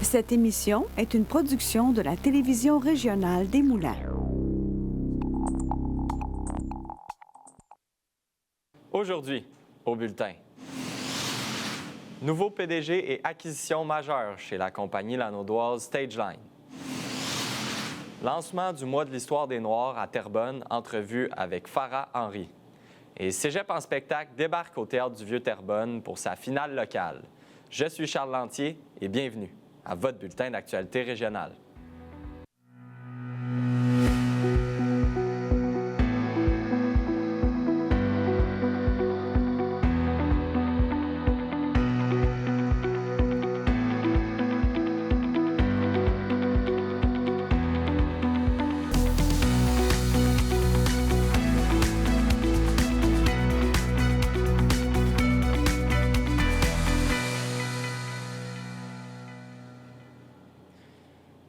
Cette émission est une production de la télévision régionale des Moulins. Aujourd'hui, au bulletin. Nouveau PDG et acquisition majeure chez la compagnie lanaudoise Stageline. Lancement du mois de l'histoire des Noirs à Terrebonne, entrevue avec Farah Henry. Et Cégep en spectacle débarque au Théâtre du Vieux-Terrebonne pour sa finale locale. Je suis Charles Lantier et bienvenue à votre bulletin d'actualité régionale.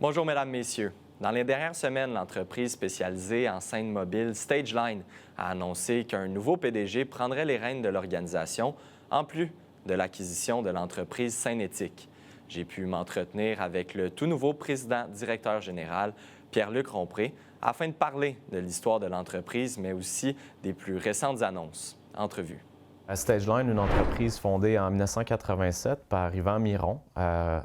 Bonjour, Mesdames, Messieurs. Dans les dernières semaines, l'entreprise spécialisée en scène mobile Stageline a annoncé qu'un nouveau PDG prendrait les rênes de l'organisation, en plus de l'acquisition de l'entreprise Scène-Éthique. J'ai pu m'entretenir avec le tout nouveau président-directeur général, Pierre-Luc Rompré, afin de parler de l'histoire de l'entreprise, mais aussi des plus récentes annonces. Entrevue. Stageline, une entreprise fondée en 1987 par Yvan Miron,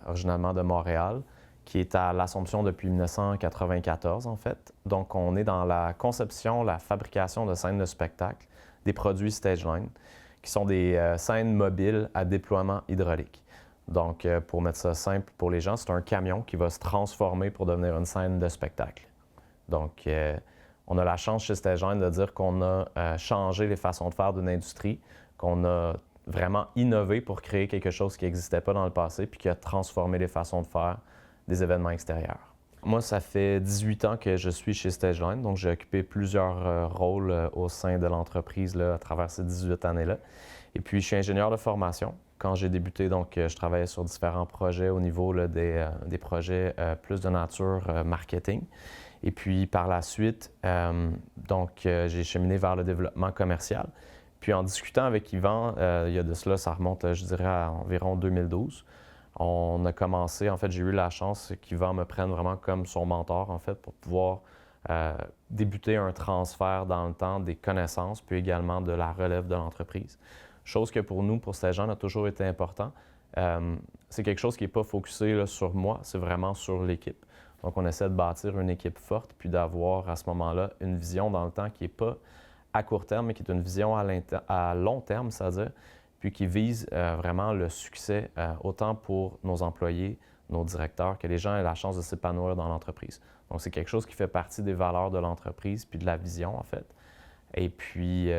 originalement de Montréal, qui est à l'Assomption depuis 1994, en fait. Donc, on est dans la conception, la fabrication de scènes de spectacle, des produits Stageline, qui sont des scènes mobiles à déploiement hydraulique. Donc, pour mettre ça simple pour les gens, c'est un camion qui va se transformer pour devenir une scène de spectacle. Donc, on a la chance chez Stageline de dire qu'on a changé les façons de faire d'une industrie, qu'on a vraiment innové pour créer quelque chose qui n'existait pas dans le passé, puis qui a transformé les façons de faire des événements extérieurs. Moi, ça fait 18 ans que je suis chez Stageline, donc j'ai occupé plusieurs rôles au sein de l'entreprise à travers ces 18 années-là. Et puis, je suis ingénieur de formation. Quand j'ai débuté, donc, je travaillais sur différents projets au niveau des projets plus de nature marketing. Et puis, par la suite, j'ai cheminé vers le développement commercial. Puis, en discutant avec Yvan, il y a de cela, ça remonte, je dirais, à environ 2012. On a commencé, en fait, j'ai eu la chance qu'Yvan me prenne vraiment comme son mentor, en fait, pour pouvoir débuter un transfert dans le temps des connaissances, puis également de la relève de l'entreprise. Chose que pour nous, pour Stageline, a toujours été important. C'est quelque chose qui n'est pas focusé sur moi, c'est vraiment sur l'équipe. Donc, on essaie de bâtir une équipe forte, puis d'avoir à ce moment-là une vision dans le temps qui n'est pas à court terme, mais qui est une vision à long terme, c'est-à-dire puis qui vise vraiment le succès autant pour nos employés, nos directeurs, que les gens aient la chance de s'épanouir dans l'entreprise. Donc, c'est quelque chose qui fait partie des valeurs de l'entreprise, puis de la vision, en fait, et puis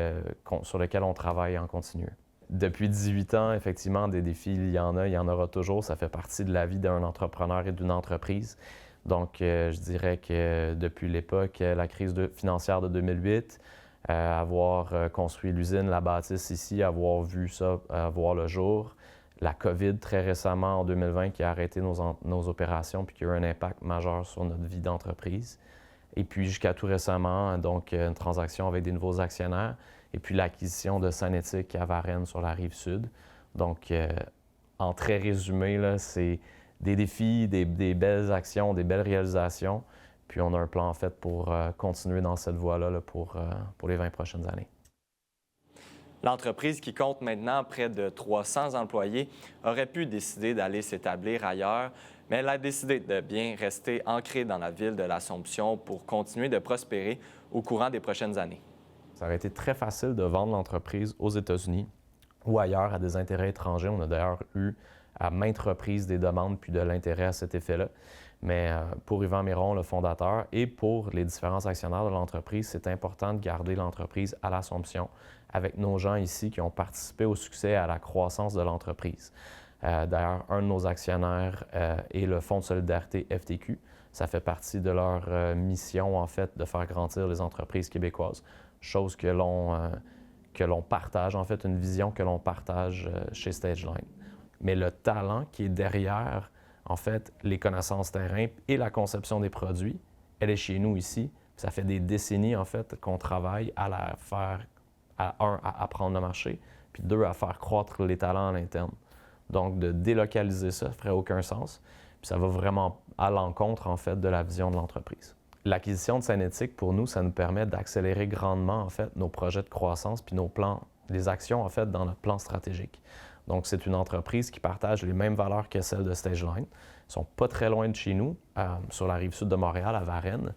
sur lequel on travaille en continu. Depuis 18 ans, effectivement, des défis, il y en aura toujours. Ça fait partie de la vie d'un entrepreneur et d'une entreprise. Donc, je dirais que depuis l'époque, la crise financière de 2008, avoir construit l'usine, la bâtisse ici, avoir vu ça voir le jour. La COVID très récemment en 2020 qui a arrêté nos opérations puis qui a eu un impact majeur sur notre vie d'entreprise. Et puis jusqu'à tout récemment, donc une transaction avec des nouveaux actionnaires et puis l'acquisition de Scène-Éthique à Varennes sur la rive sud. Donc en très résumé, là, c'est des défis, des belles actions, des belles réalisations. Puis on a un plan en fait pour continuer dans cette voie-là pour les 20 prochaines années. L'entreprise, qui compte maintenant près de 300 employés, aurait pu décider d'aller s'établir ailleurs, mais elle a décidé de bien rester ancrée dans la ville de l'Assomption pour continuer de prospérer au courant des prochaines années. Ça aurait été très facile de vendre l'entreprise aux États-Unis ou ailleurs à des intérêts étrangers. On a d'ailleurs eu à maintes reprises des demandes puis de l'intérêt à cet effet-là. Mais pour Yvan Miron, le fondateur, et pour les différents actionnaires de l'entreprise, c'est important de garder l'entreprise à l'Assomption avec nos gens ici qui ont participé au succès et à la croissance de l'entreprise. D'ailleurs, un de nos actionnaires est le Fonds de solidarité FTQ. Ça fait partie de leur mission, en fait, de faire grandir les entreprises québécoises, chose que l'on partage, en fait, une vision que l'on partage chez Stageline. Mais le talent qui est derrière, en fait, les connaissances terrain et la conception des produits, elle est chez nous ici. Ça fait des décennies, en fait, qu'on travaille à apprendre le marché, puis 2, à faire croître les talents à l'interne. Donc, de délocaliser ça ne ferait aucun sens. Puis ça va vraiment à l'encontre, en fait, de la vision de l'entreprise. L'acquisition de Synétique, pour nous, ça nous permet d'accélérer grandement, en fait, nos projets de croissance puis nos plans, les actions, en fait, dans notre plan stratégique. Donc, c'est une entreprise qui partage les mêmes valeurs que celles de StageLine. Ils sont pas très loin de chez nous, sur la rive sud de Montréal, à Varennes,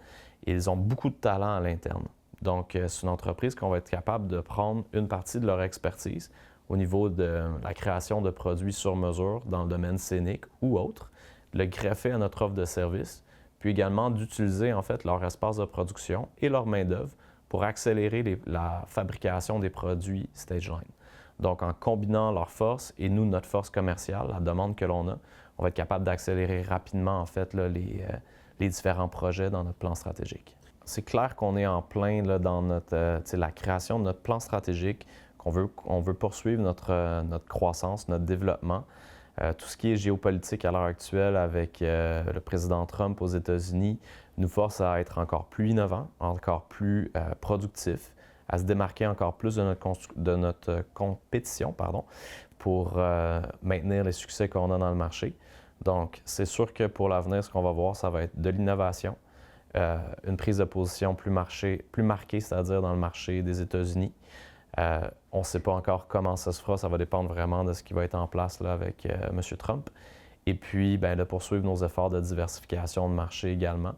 et ils ont beaucoup de talent à l'interne. Donc, c'est une entreprise qu'on va être capable de prendre une partie de leur expertise au niveau de la création de produits sur mesure dans le domaine scénique ou autre, le greffer à notre offre de service, puis également d'utiliser en fait leur espace de production et leur main-d'œuvre pour accélérer la fabrication des produits StageLine. Donc, en combinant leurs forces et nous, notre force commerciale, la demande que l'on a, on va être capable d'accélérer rapidement en fait là, les différents projets dans notre plan stratégique. C'est clair qu'on est en plein là, dans la création de notre plan stratégique, qu'on veut poursuivre notre croissance, notre développement. Tout ce qui est géopolitique à l'heure actuelle avec le président Trump aux États-Unis nous force à être encore plus innovants, encore plus productifs, à se démarquer encore plus de notre compétition pour maintenir les succès qu'on a dans le marché. Donc, c'est sûr que pour l'avenir, ce qu'on va voir, ça va être de l'innovation, une prise de position plus marquée, c'est-à-dire dans le marché des États-Unis. On ne sait pas encore comment ça se fera, ça va dépendre vraiment de ce qui va être en place là, avec M. Trump. Et puis, de poursuivre nos efforts de diversification de marché également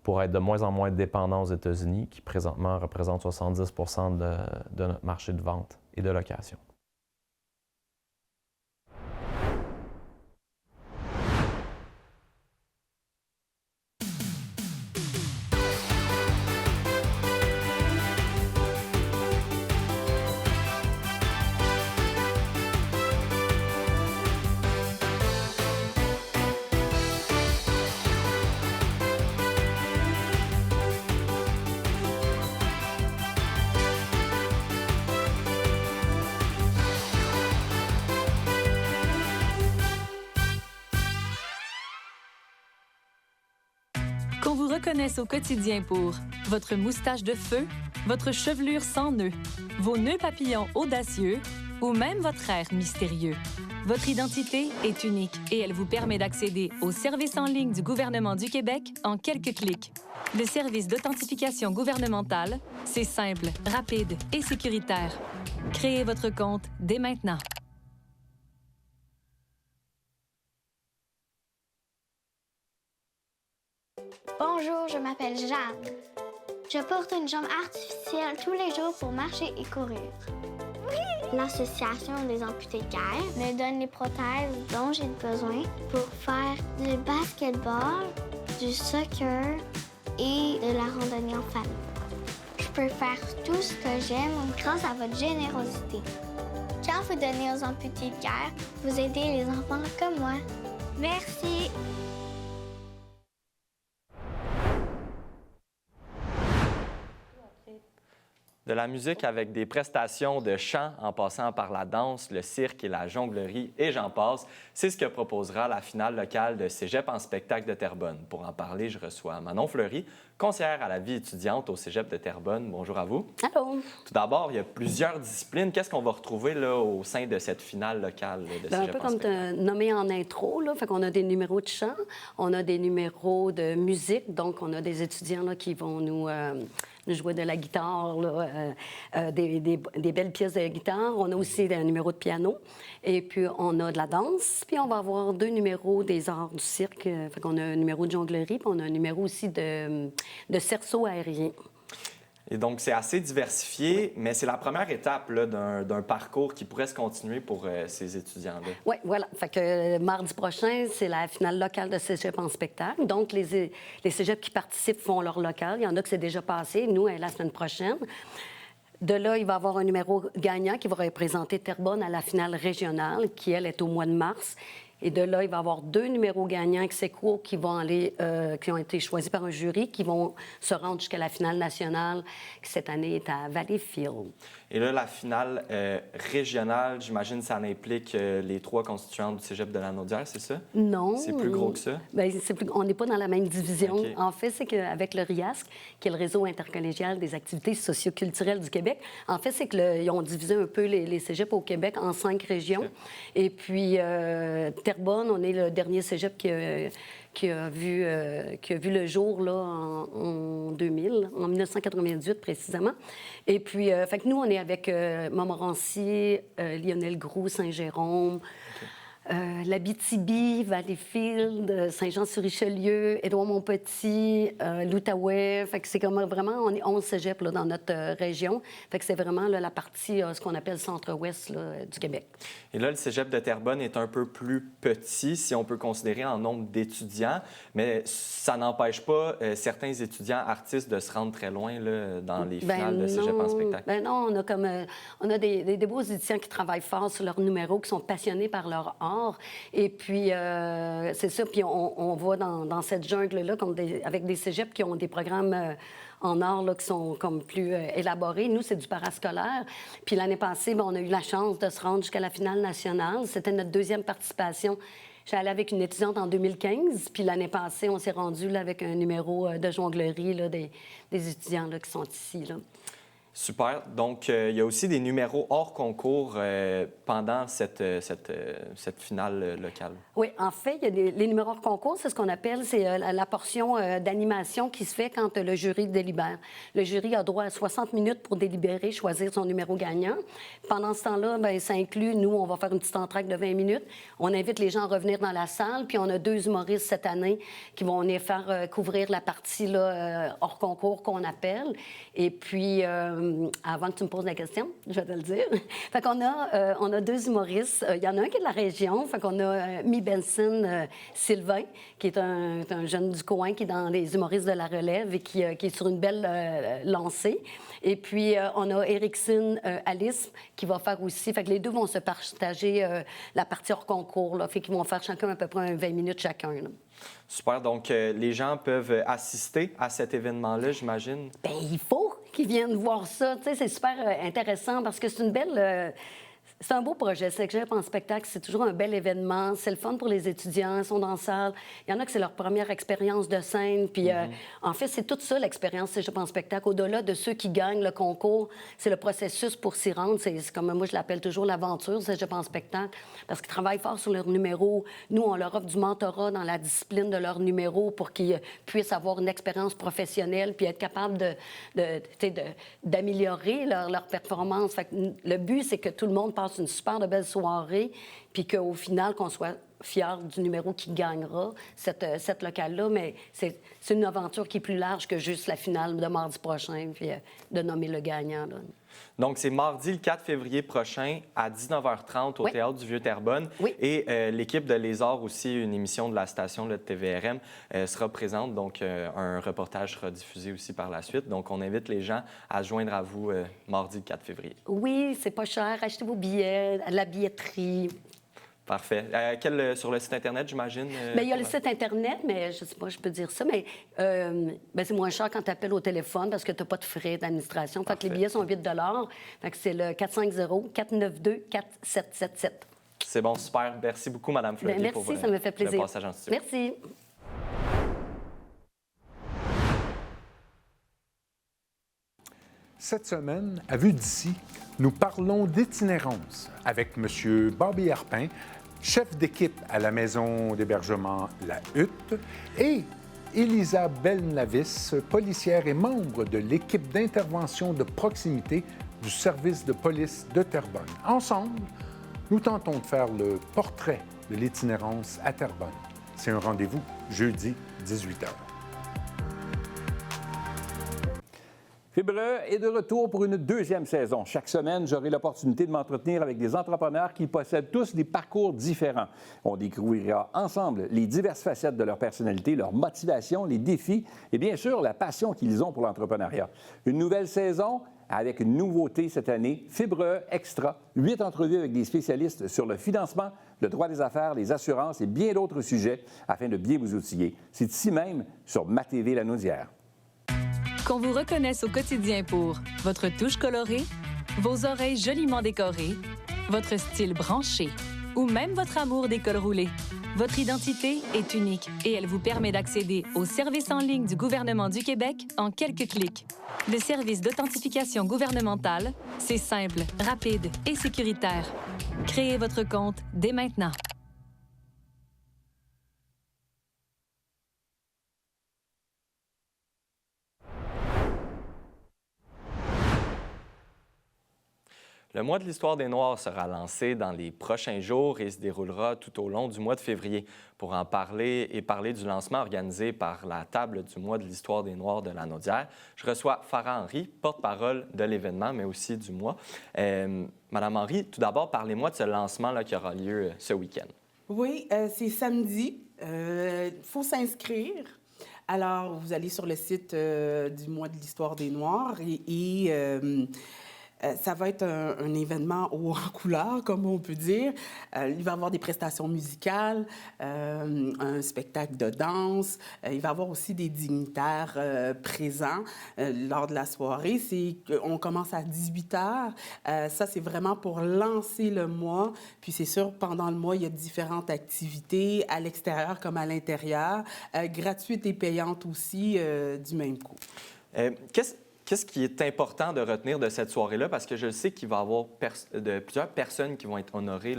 pour être de moins en moins dépendants aux États-Unis, qui présentement représentent 70 de notre marché de vente et de location. Qu'on vous reconnaisse au quotidien pour votre moustache de feu, votre chevelure sans nœuds, vos nœuds papillons audacieux ou même votre air mystérieux. Votre identité est unique et elle vous permet d'accéder aux services en ligne du gouvernement du Québec en quelques clics. Le service d'authentification gouvernementale, c'est simple, rapide et sécuritaire. Créez votre compte dès maintenant. Bonjour, je m'appelle Jeanne. Je porte une jambe artificielle tous les jours pour marcher et courir. L'Association des amputés de guerre me donne les prothèses dont j'ai besoin pour faire du basketball, du soccer et de la randonnée en famille. Je peux faire tout ce que j'aime grâce à votre générosité. Quand vous donnez aux amputés de guerre, vous aidez les enfants comme moi. Merci! De la musique avec des prestations de chant en passant par la danse, le cirque et la jonglerie et j'en passe, c'est ce que proposera la finale locale de Cégep en spectacle de Terrebonne. Pour en parler, je reçois Manon Fleury, conseillère à la vie étudiante au Cégep de Terrebonne. Bonjour à vous. Allô. Tout d'abord, il y a plusieurs disciplines. Qu'est-ce qu'on va retrouver là, au sein de cette finale locale de Cégep en spectacle? Un peu comme tu as nommé en intro, là, fait qu'on a des numéros de chant, on a des numéros de musique, donc on a des étudiants là, qui vont nous jouer de la guitare, là, des belles pièces de guitare. On a aussi un numéro de piano. Et puis, on a de la danse. Puis, on va avoir 2 numéros des arts du cirque. Fait qu'on a un numéro de jonglerie, puis on a un numéro aussi de cerceau aérien. Et donc, c'est assez diversifié, mais c'est la première étape là, d'un parcours qui pourrait se continuer pour ces étudiants-là. Oui, voilà. Fait que mardi prochain, c'est la finale locale de Cégep en spectacle. Donc, les cégeps qui participent font leur local. Il y en a que c'est déjà passé. Nous, la semaine prochaine. De là, il va y avoir un numéro gagnant qui va représenter Terrebonne à la finale régionale, qui, elle, est au mois de mars. Et de là, il va y avoir 2 numéros gagnants ex-aequo qui vont aller, qui ont été choisis par un jury, qui vont se rendre jusqu'à la finale nationale, qui cette année est à Valleyfield. Et là, la finale régionale, j'imagine, ça implique les 3 constituantes du cégep de la Naudière, c'est ça? Non. C'est plus gros que ça? Bien, on n'est pas dans la même division. OK. En fait, c'est qu'avec le RIASC, qui est le Réseau intercollégial des activités socioculturelles du Québec, en fait, c'est qu'ils ont divisé un peu les cégeps au Québec en 5 régions. OK. Et puis, Terrebonne, on est le dernier cégep qui a vu le jour là, en 2000, en 1998 précisément. Et puis, fait que nous, on est avec Montmorency, Lionel-Groux, Saint-Jérôme, l'Abitibi, Valleyfield, Saint-Jean-sur-Richelieu, Édouard-Montpetit, l'Outaouais. Fait que c'est comme vraiment, on est 11 cégeps là, dans notre région. Fait que c'est vraiment là, la partie, ce qu'on appelle centre-ouest là, du Québec. Et là, le cégep de Terrebonne est un peu plus petit, si on peut considérer en nombre d'étudiants, mais ça n'empêche pas certains étudiants artistes de se rendre très loin là, dans les finales de cégep en spectacle. Ben non, on a des beaux étudiants qui travaillent fort sur leurs numéros, qui sont passionnés par leur art. Et puis, c'est ça, puis on voit dans cette jungle-là, avec des cégeps qui ont des programmes en art là, qui sont comme plus élaborés. Nous, c'est du parascolaire. Puis l'année passée, on a eu la chance de se rendre jusqu'à la finale nationale. C'était notre 2e participation. J'étais allée avec une étudiante en 2015, puis l'année passée, on s'est rendu là, avec un numéro de jonglerie là, des étudiants là, qui sont ici. Là. Super. Donc, il y a aussi des numéros hors concours pendant cette finale locale. Oui, en fait, il y a les numéros hors concours, c'est ce qu'on appelle, c'est la portion d'animation qui se fait quand le jury délibère. Le jury a droit à 60 minutes pour délibérer, choisir son numéro gagnant. Pendant ce temps-là, bien, ça inclut, nous, on va faire une petite entracte de 20 minutes. On invite les gens à revenir dans la salle, puis on a 2 humoristes cette année qui vont venir faire couvrir la partie là, hors concours qu'on appelle. Et puis, avant que tu me poses la question, je vais te le dire. Fait qu'on a, on a 2 humoristes. Il y en a un qui est de la région. Fait qu'on a Mi Benson Sylvain, qui est un jeune du coin, qui est dans les humoristes de la relève et qui est sur une belle lancée. Et puis, on a Erickson Alice, qui va faire aussi. Fait que les 2 vont se partager la partie hors concours. Là. Fait qu'ils vont faire chacun à peu près 20 minutes chacun. Là. Super. Donc, les gens peuvent assister à cet événement-là, j'imagine? Bien, il faut qu'ils viennent voir ça. Tu sais, c'est super intéressant parce que c'est une belle... c'est un beau projet. Cégep en spectacle, c'est toujours un bel événement. C'est le fun pour les étudiants, ils sont dans la salle. Il y en a que c'est leur première expérience de scène. Puis, en fait, c'est toute ça, l'expérience Cégep en spectacle. Au-delà de ceux qui gagnent le concours, c'est le processus pour s'y rendre. C'est comme moi, je l'appelle toujours l'aventure Cégep en spectacle, parce qu'ils travaillent fort sur leurs numéros. Nous, on leur offre du mentorat dans la discipline de leurs numéros pour qu'ils puissent avoir une expérience professionnelle puis être capables d'améliorer leur performance. Fait que le but, c'est que tout le monde passe une super de belle soirée, puis qu'au final, qu'on soit fiers du numéro qui gagnera, cette locale-là. Mais c'est une aventure qui est plus large que juste la finale de mardi prochain, puis de nommer le gagnant. Là. Donc, c'est mardi le 4 février prochain à 19h30 au Théâtre du Vieux-Terrebonne. Oui. Et l'équipe de Les Arts aussi, une émission de la station là, de TVRM, sera présente. Donc, un reportage sera diffusé aussi par la suite. Donc, on invite les gens à se joindre à vous mardi le 4 février. Oui, c'est pas cher. Achetez vos billets à la billetterie. Parfait. Sur le site Internet, j'imagine? Bien, il y a le site Internet, mais je ne sais pas, je peux dire ça, mais c'est moins cher quand tu appelles au téléphone parce que tu n'as pas de frais d'administration. Fait que les billets sont 8 $. Fait que c'est le 450-492-4777. C'est bon, super. Merci beaucoup, Mme Fleury, Merci, pour ça me fait plaisir. le passage en studio. Merci. Cette semaine, à Vue d'ici, nous parlons d'itinérance avec M. Bobby Harpin, chef d'équipe à la maison d'hébergement La Hutte, et Elisa Belnavis, policière et membre de l'équipe d'intervention de proximité du service de police de Terrebonne. Ensemble, nous tentons de faire le portrait de l'itinérance à Terrebonne. C'est un rendez-vous jeudi, 18h. Fibreux est de retour pour une 2e saison. Chaque semaine, j'aurai l'opportunité de m'entretenir avec des entrepreneurs qui possèdent tous des parcours différents. On découvrira ensemble les diverses facettes de leur personnalité, leur motivation, les défis et bien sûr la passion qu'ils ont pour l'entrepreneuriat. Une nouvelle saison avec une nouveauté cette année, Fibre Extra. 8 entrevues avec des spécialistes sur le financement, le droit des affaires, les assurances et bien d'autres sujets afin de bien vous outiller. C'est ici même sur MaTV Lanaudière. Qu'on vous reconnaisse au quotidien pour votre touche colorée, vos oreilles joliment décorées, votre style branché ou même votre amour des cols roulés. Votre identité est unique et elle vous permet d'accéder aux services en ligne du gouvernement du Québec en quelques clics. Le service d'authentification gouvernementale, c'est simple, rapide et sécuritaire. Créez votre compte dès maintenant. Le mois de l'Histoire des Noirs sera lancé dans les prochains jours et se déroulera tout au long du mois de février. Pour en parler et parler du lancement organisé par la Table du mois de l'Histoire des Noirs de Lanaudière, je reçois Farah Henry, porte-parole de l'événement, mais aussi du mois. Madame Henry, tout d'abord, parlez-moi de ce lancement qui aura lieu ce week-end. Oui, c'est samedi. Il faut s'inscrire. Alors, vous allez sur le site du mois de l'Histoire des Noirs et ça va être un événement haut en couleur, comme on peut dire. Il va y avoir des prestations musicales, un spectacle de danse. Il va y avoir aussi des dignitaires présents lors de la soirée. On commence à 18 h. Ça, c'est vraiment pour lancer le mois. Puis c'est sûr, pendant le mois, il y a différentes activités à l'extérieur comme à l'intérieur, gratuites et payantes aussi, du même coup. Qu'est-ce qui est important de retenir de cette soirée-là? Parce que je sais qu'il va y avoir plusieurs personnes qui vont être honorées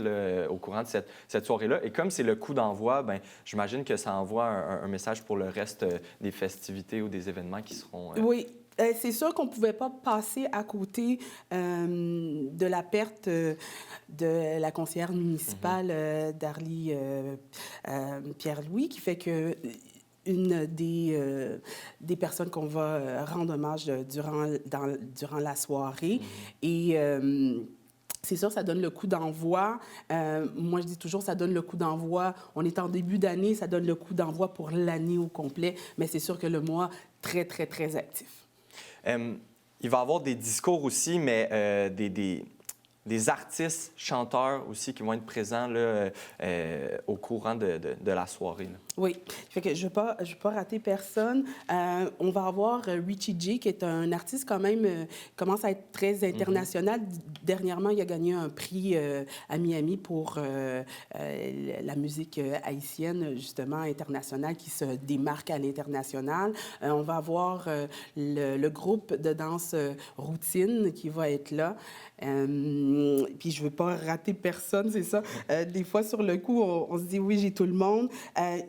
au courant de cette soirée-là. Et comme c'est le coup d'envoi, j'imagine que ça envoie un message pour le reste des festivités ou des événements qui seront... Oui. C'est sûr qu'on ne pouvait pas passer à côté de la perte de la conseillère municipale Darlie Pierre-Louis, qui fait que une des personnes qu'on va rendre hommage durant la soirée. Et c'est sûr, ça donne le coup d'envoi. Moi, je dis toujours, ça donne le coup d'envoi. On est en début d'année, ça donne le coup d'envoi pour l'année au complet. Mais c'est sûr que le mois, très, très, très actif. Il va y avoir des discours aussi, mais des artistes, chanteurs aussi qui vont être présents là, au courant de la soirée. Là. Oui. Fait que je ne vais pas rater personne. On va avoir Richie J, qui est un artiste quand même, commence à être très international. Dernièrement, il a gagné un prix à Miami pour la musique haïtienne, justement, internationale, qui se démarque à l'international. On va avoir le groupe de danse Routine qui va être là. Puis je ne veux pas rater personne, c'est ça. Des fois, sur le coup, on se dit, oui, j'ai tout le monde.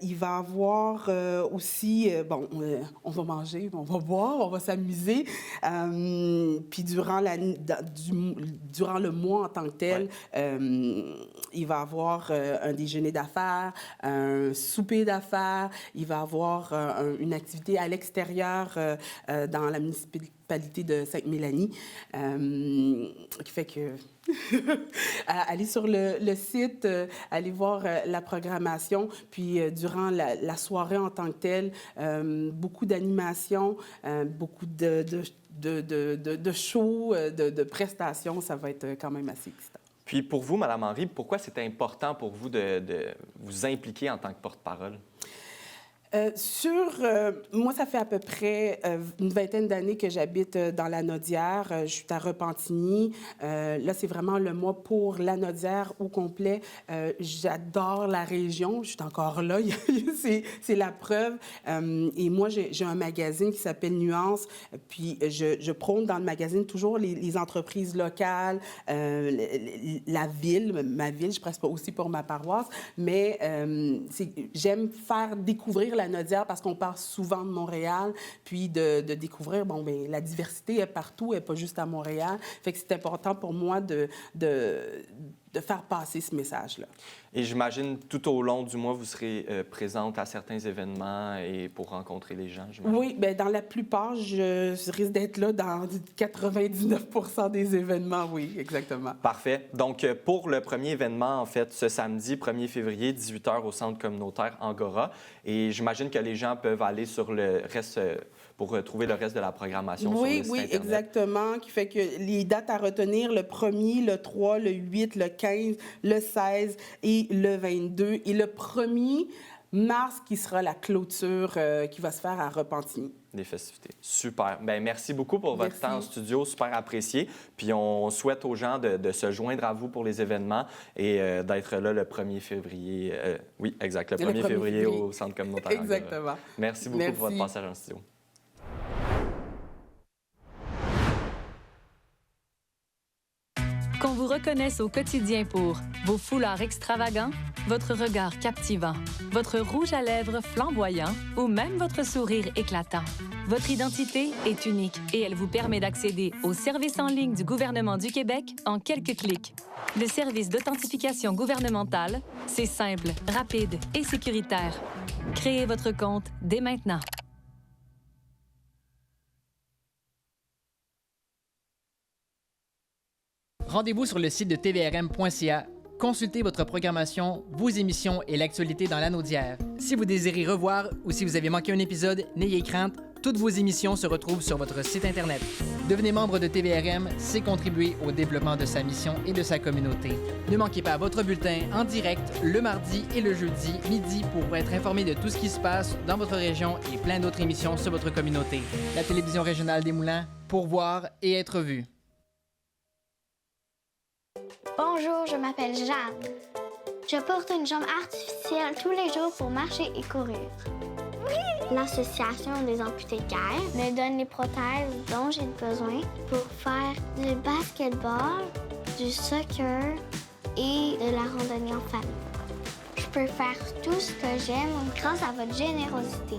Il va y avoir aussi, on va manger, on va boire, on va s'amuser. Puis durant le mois en tant que tel, il va y avoir un déjeuner d'affaires, un souper d'affaires. Il va y avoir une activité à l'extérieur dans la municipalité de Sainte-Mélanie, qui fait que allez sur le site, allez voir la programmation, puis durant la soirée en tant que telle, beaucoup d'animations, beaucoup de shows, de prestations, ça va être quand même assez excitant. Puis pour vous, Mme Henry, pourquoi c'est important pour vous de vous impliquer en tant que porte-parole? Moi, ça fait à peu près une vingtaine d'années que j'habite dans Lanaudière. Je suis à Repentigny. Là, c'est vraiment le mois pour Lanaudière au complet. J'adore la région. Je suis encore là. C'est la preuve. Et moi, j'ai un magazine qui s'appelle Nuance. Puis, je prône dans le magazine toujours les entreprises locales, la ville, ma ville. Je presse pas aussi pour ma paroisse. Mais j'aime faire découvrir Lanaudière parce qu'on parle souvent de Montréal, puis de découvrir, la diversité est partout, elle n'est pas juste à Montréal. Fait que c'est important pour moi de faire passer ce message-là. Et j'imagine, tout au long du mois, vous serez présente à certains événements et pour rencontrer les gens, j'imagine. Oui, bien, dans la plupart, je risque d'être là dans 99 des événements, oui, exactement. Parfait. Donc, pour le premier événement, en fait, ce samedi 1er février, 18h au Centre communautaire Angora. Et j'imagine que les gens peuvent aller sur le reste pour trouver le reste de la programmation sur le site Oui, Internet. exactement. Qui fait que les dates à retenir, le 1er, le 3, le 8, le 15, le 16 et le 22. Et le 1er mars, qui sera la clôture qui va se faire à Repentigny. Des festivités. Super. Bien, merci beaucoup pour votre temps en studio, super apprécié. Puis on souhaite aux gens de se joindre à vous pour les événements et d'être là le 1er février. Oui, exact, le 1er février au Centre communautaire. Exactement. Merci beaucoup pour votre passage en studio. Qu'on vous reconnaisse au quotidien pour vos foulards extravagants, votre regard captivant, votre rouge à lèvres flamboyant ou même votre sourire éclatant. Votre identité est unique et elle vous permet d'accéder aux services en ligne du gouvernement du Québec en quelques clics. Le service d'authentification gouvernementale, c'est simple, rapide et sécuritaire. Créez votre compte dès maintenant. Rendez-vous sur le site de tvrm.ca. Consultez votre programmation, vos émissions et l'actualité dans l'anneau d'hier. Si vous désirez revoir ou si vous avez manqué un épisode, n'ayez crainte, toutes vos émissions se retrouvent sur votre site Internet. Devenez membre de TVRM, c'est contribuer au développement de sa mission et de sa communauté. Ne manquez pas votre bulletin en direct le mardi et le jeudi midi pour être informé de tout ce qui se passe dans votre région et plein d'autres émissions sur votre communauté. La télévision régionale des Moulins, pour voir et être vu. Bonjour, je m'appelle Jeanne. Je porte une jambe artificielle tous les jours pour marcher et courir. L'Association des amputés de guerre me donne les prothèses dont j'ai besoin pour faire du basketball, du soccer et de la randonnée en famille. Je peux faire tout ce que j'aime grâce à votre générosité.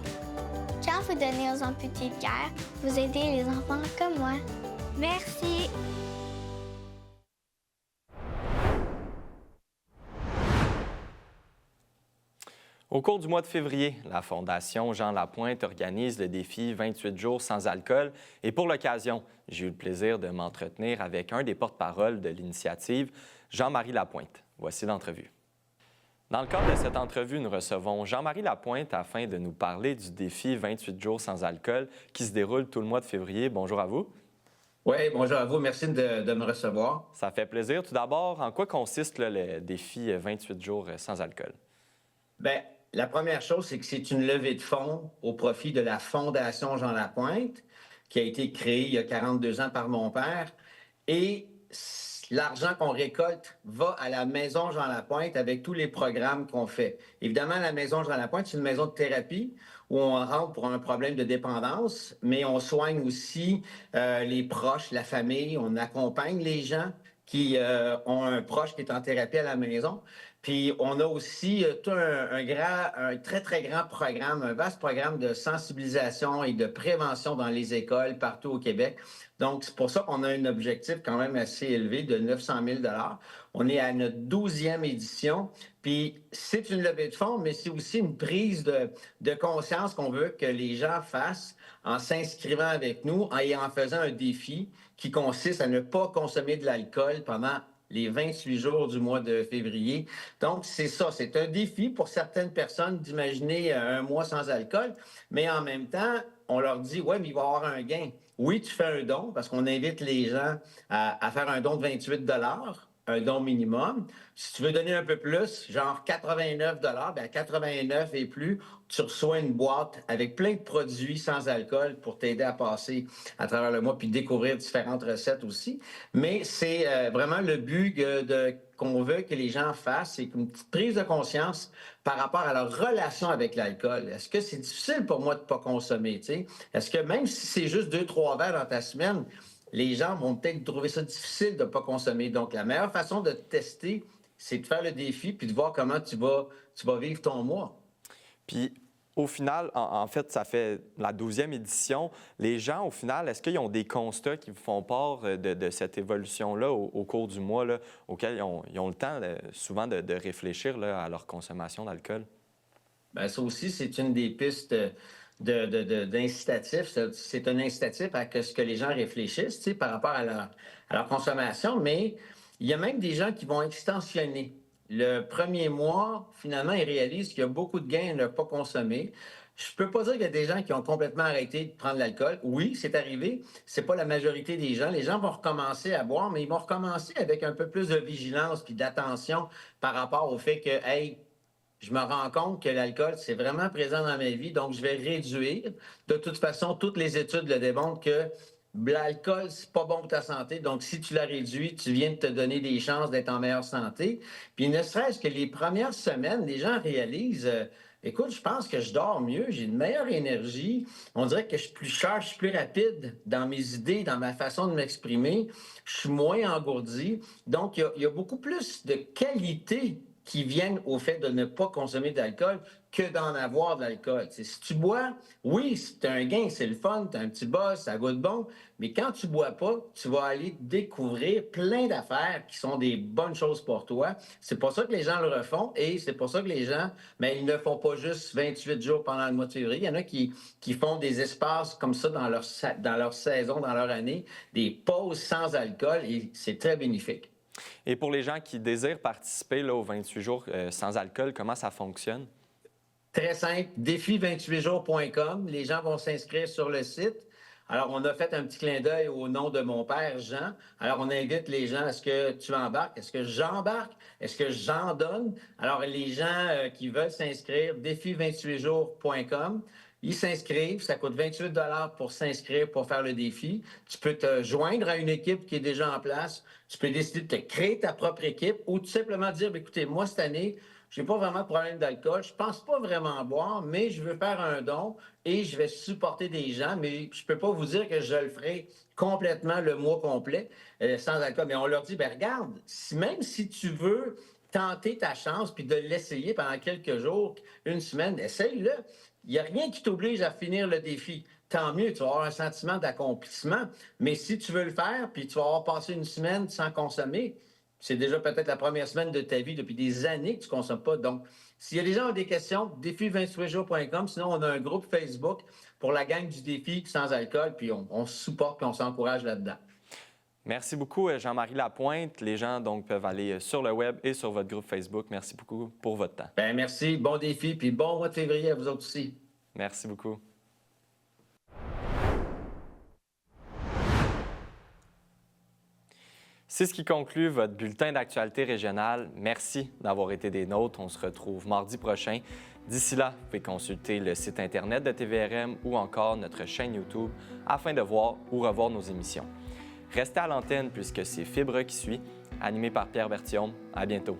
Quand vous donnez aux amputés de guerre, vous aidez les enfants comme moi. Merci. Au cours du mois de février, la Fondation Jean Lapointe organise le défi 28 jours sans alcool et pour l'occasion, j'ai eu le plaisir de m'entretenir avec un des porte-parole de l'initiative, Jean-Marie Lapointe. Voici l'entrevue. Dans le cadre de cette entrevue, nous recevons Jean-Marie Lapointe afin de nous parler du défi 28 jours sans alcool qui se déroule tout le mois de février. Bonjour à vous. Oui, bonjour à vous. Merci de me recevoir. Ça fait plaisir. Tout d'abord, en quoi consiste le défi 28 jours sans alcool? Bien, la première chose, c'est que c'est une levée de fonds au profit de la Fondation Jean Lapointe, qui a été créée il y a 42 ans par mon père. Et l'argent qu'on récolte va à la Maison Jean Lapointe avec tous les programmes qu'on fait. Évidemment, la Maison Jean Lapointe, c'est une maison de thérapie où on rentre pour un problème de dépendance, mais on soigne aussi les proches, la famille, on accompagne les gens qui ont un proche qui est en thérapie à la maison. Puis on a aussi tout un très, très grand programme, un vaste programme de sensibilisation et de prévention dans les écoles partout au Québec. Donc, c'est pour ça qu'on a un objectif quand même assez élevé de 900 000 $. On est à notre 12e édition. Puis c'est une levée de fonds, mais c'est aussi une prise de conscience qu'on veut que les gens fassent en s'inscrivant avec nous et en faisant un défi qui consiste à ne pas consommer de l'alcool pendant les 28 jours du mois de février. Donc, c'est ça, c'est un défi pour certaines personnes d'imaginer un mois sans alcool, mais en même temps, on leur dit, ouais, mais il va y avoir un gain. Oui, tu fais un don, parce qu'on invite les gens à faire un don de 28 $, un don minimum. Si tu veux donner un peu plus, genre 89 $, bien 89 et plus, tu reçois une boîte avec plein de produits sans alcool pour t'aider à passer à travers le mois puis découvrir différentes recettes aussi. Mais c'est vraiment le but qu'on veut que les gens fassent, c'est une petite prise de conscience par rapport à leur relation avec l'alcool. Est-ce que c'est difficile pour moi de ne pas consommer? T'sais? Est-ce que même si c'est juste 2-3 verres dans ta semaine, les gens vont peut-être trouver ça difficile de ne pas consommer. Donc, la meilleure façon de tester, c'est de faire le défi puis de voir comment tu vas vivre ton mois. Puis, Au final, en fait, ça fait la 12e édition. Les gens, au final, est-ce qu'ils ont des constats qui vous font part de cette évolution-là au cours du mois, là, auquel ils ont le temps souvent de réfléchir là, à leur consommation d'alcool? Bien, ça aussi, c'est une des pistes d'incitatif. C'est un incitatif à ce que les gens réfléchissent, tu sais, par rapport à leur consommation, mais il y a même des gens qui vont extensionner. Le premier mois, finalement, ils réalisent qu'il y a beaucoup de gains à ne pas consommer. Je ne peux pas dire qu'il y a des gens qui ont complètement arrêté de prendre l'alcool. Oui, c'est arrivé. Ce n'est pas la majorité des gens. Les gens vont recommencer à boire, mais ils vont recommencer avec un peu plus de vigilance puis d'attention par rapport au fait que, hey, je me rends compte que l'alcool, c'est vraiment présent dans ma vie, donc je vais réduire. De toute façon, toutes les études le démontrent que l'alcool, c'est pas bon pour ta santé. Donc, si tu la réduis, tu viens de te donner des chances d'être en meilleure santé. Puis, ne serait-ce que les premières semaines, les gens réalisent écoute, je pense que je dors mieux, j'ai une meilleure énergie. On dirait que je suis plus cher, je suis plus rapide dans mes idées, dans ma façon de m'exprimer. Je suis moins engourdi. Donc, il y a beaucoup plus de qualité qui viennent au fait de ne pas consommer d'alcool que d'en avoir de l'alcool. Si tu bois, oui, c'est un gain, c'est le fun, tu as un petit buzz, ça goûte bon, mais quand tu bois pas, tu vas aller découvrir plein d'affaires qui sont des bonnes choses pour toi. C'est pour ça que les gens le refont et c'est pour ça que les gens, mais ils ne font pas juste 28 jours pendant le mois de février. Il y en a qui font des espaces comme ça dans leur saison, dans leur année, des pauses sans alcool et c'est très bénéfique. Et pour les gens qui désirent participer là, aux 28 jours sans alcool, comment ça fonctionne? Très simple, défi28jours.com. Les gens vont s'inscrire sur le site. Alors, on a fait un petit clin d'œil au nom de mon père, Jean. Alors, on invite les gens, est-ce que tu embarques? Est-ce que j'embarque? Est-ce que j'en donne? Alors, les gens qui veulent s'inscrire, défi28jours.com. Ils s'inscrivent, ça coûte 28 $ pour s'inscrire, pour faire le défi. Tu peux te joindre à une équipe qui est déjà en place. Tu peux décider de te créer ta propre équipe ou tout simplement dire, écoutez, moi, cette année, je n'ai pas vraiment de problème d'alcool. Je ne pense pas vraiment boire, mais je veux faire un don et je vais supporter des gens. Mais je ne peux pas vous dire que je le ferai complètement le mois complet sans alcool. Mais on leur dit, regarde, même si tu veux tenter ta chance puis de l'essayer pendant quelques jours, une semaine, essaye-le. Il n'y a rien qui t'oblige à finir le défi. Tant mieux, tu vas avoir un sentiment d'accomplissement. Mais si tu veux le faire, puis tu vas avoir passé une semaine sans consommer, c'est déjà peut-être la première semaine de ta vie depuis des années que tu ne consommes pas. Donc, s'il y a des gens qui ont des questions, défi28jours.com. Sinon, on a un groupe Facebook pour la gang du défi sans alcool, puis on se supporte et on s'encourage là-dedans. Merci beaucoup, Jean-Marie Lapointe. Les gens donc peuvent aller sur le web et sur votre groupe Facebook. Merci beaucoup pour votre temps. Bien, merci. Bon défi, puis bon mois de février à vous autres aussi. Merci beaucoup. C'est ce qui conclut votre bulletin d'actualité régionale. Merci d'avoir été des nôtres. On se retrouve mardi prochain. D'ici là, vous pouvez consulter le site Internet de TVRM ou encore notre chaîne YouTube afin de voir ou revoir nos émissions. Restez à l'antenne puisque c'est Fibre qui suit, animé par Pierre Berthiaume. À bientôt.